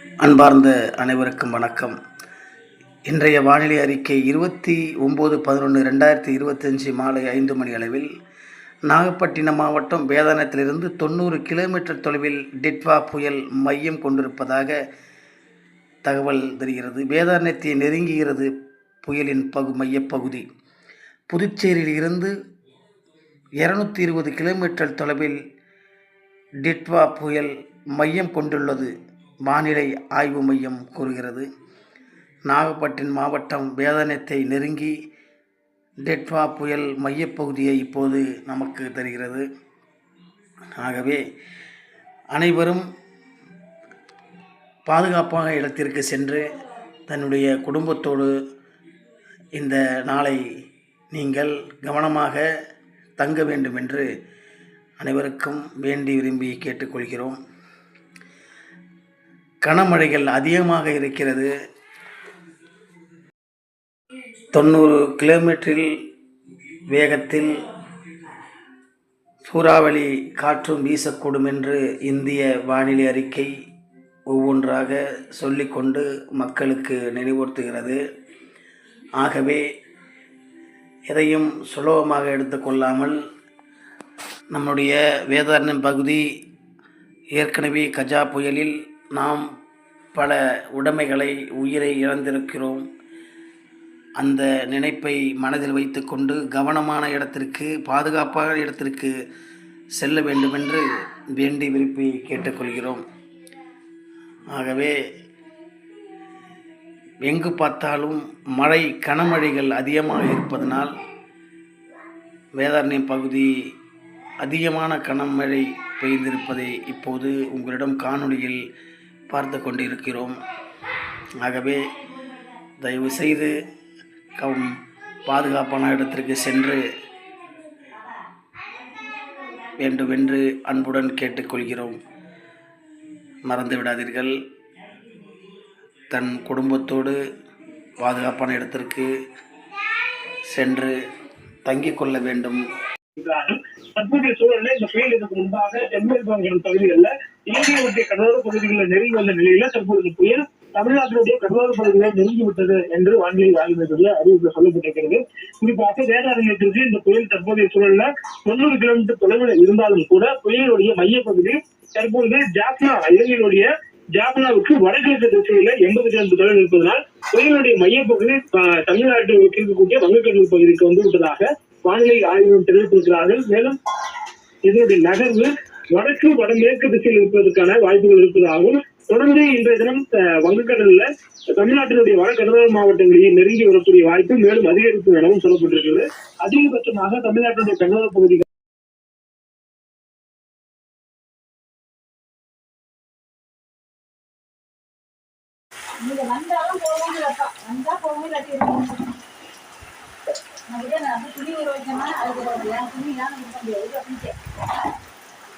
அன்பார்ந்த அனைவருக்கும் வணக்கம். இன்றைய வானிலை அறிக்கை 29/11/2025 மாலை 5 மணி அளவில் நாகப்பட்டினம் மாவட்டம் வேதாரண்யத்திலிருந்து 90 கிலோமீட்டர் தொலைவில் டிட்வா புயல் மையம் கொண்டிருப்பதாக தகவல் தெரிகிறது. வேதாரண்யத்தை நெருங்குகிறது புயலின் மையப்பகுதி. புதுச்சேரியில் இருந்து 220 கிலோமீட்டர் தொலைவில் டிட்வா புயல் மையம் கொண்டுள்ளது வானிலை ஆய்வு மையம் கூறுகிறது. நாகப்பட்டினம் மாவட்டம் வேதாரண்யத்தை நெருங்கி டிட்வா புயல் மையப்பகுதியை இப்போது நமக்கு தருகிறது. ஆகவே அனைவரும் பாதுகாப்பான இடத்திற்கு சென்று தன்னுடைய குடும்பத்தோடு இந்த நாளை நீங்கள் கவனமாக தங்க வேண்டும் என்று அனைவருக்கும் வேண்டி விரும்பி கேட்டுக்கொள்கிறோம். கனமழைகள் அதிகமாக இருக்கிறது. 90 கிலோமீட்டரில் வேகத்தில் சூறாவளி காற்றும் வீசக்கூடும் என்று இந்திய வானிலை அறிக்கை ஒவ்வொன்றாக சொல்லிக்கொண்டு மக்களுக்கு நினைவூர்த்துகிறது. ஆகவே எதையும் சுலபமாக எடுத்துக்கொள்ளாமல் நம்முடைய வேதாரண்யம் பகுதி ஏற்கனவே கஜா புயலில் நாம் பல உடைமைகளை உயிரை இழந்திருக்கிறோம். அந்த நினைப்பை மனதில் வைத்துக்கொண்டு கவனமான இடத்திற்கு பாதுகாப்பான இடத்திற்கு செல்ல வேண்டும் என்று வேண்டி விரும்பி கேட்டுக்கொள்கிறோம். ஆகவே எங்கு பார்த்தாலும் கனமழைகள் அதிகமாக இருப்பதனால் வேதாரண்யம் பகுதி அதிகமான கனமழை பெய்திருப்பதை இப்போது உங்களிடம் காணொளியில் பார்த்து கொண்டிருக்கிறோம். ஆகவே தயவு செய்து பாதுகாப்பான இடத்திற்கு சென்று வேண்டுமென்று அன்புடன் கேட்டுக்கொள்கிறோம். மறந்து விடாதீர்கள். தன் குடும்பத்தோடு பாதுகாப்பான இடத்திற்கு சென்று தங்கிக் கொள்ள வேண்டும். தற்போதைய சூழலில் இந்த புயல் இதற்கு முன்பாக தென்மேற்கு பகுதிகளில் இலங்கையுடைய கடலோர பகுதிகளில் நெருங்கி வந்த நிலையில தற்போது இந்த புயல் தமிழ்நாட்டினுடைய கடலோர பகுதிகளை நெருங்கிவிட்டது என்று வானிலை ஆய்வு அறிவிப்பில் சொல்லப்பட்டிருக்கிறது. குறிப்பாக வேதாரண்யத்திற்கு இந்த புயல் தற்போதைய சூழல்ல 90 கிலோமீட்டர் தொலைவில் இருந்தாலும் கூட புயலுடைய மையப்பகுதி தற்போது இலங்கையுடைய ஜாப்னாவுக்கு வடகிழக்கு திசையில 80 கிலோமீட்டர் தொலைவில் இருப்பதனால் புயலுடைய மையப்பகுதி தமிழ்நாட்டில் இருக்கக்கூடிய வங்கக்கடல் பகுதிக்கு வந்து விட்டதாக வானிலை ஆய்வு தெரிவித்திருக்கிறார்கள். மேலும் இதனுடைய நகர்வு வடமேற்கு திசையில் இருப்பதற்கான வாய்ப்புகள் இருப்பதாகவும் தொடர்ந்து இன்றைய தினம் வங்கக்கடல்ல தமிழ்நாட்டினுடைய வடகடலோர மாவட்டங்களில் நெருங்கி வரக்கூடிய வாய்ப்பு மேலும் அதிகரிக்கும் எனவும் சொல்லப்பட்டிருக்கிறது. அதிகபட்சமாக தமிழ்நாட்டினுடைய கடலோர பகுதிகள் நான் துணி ஒரு வைக்கணும். அதுக்கு துணி தான்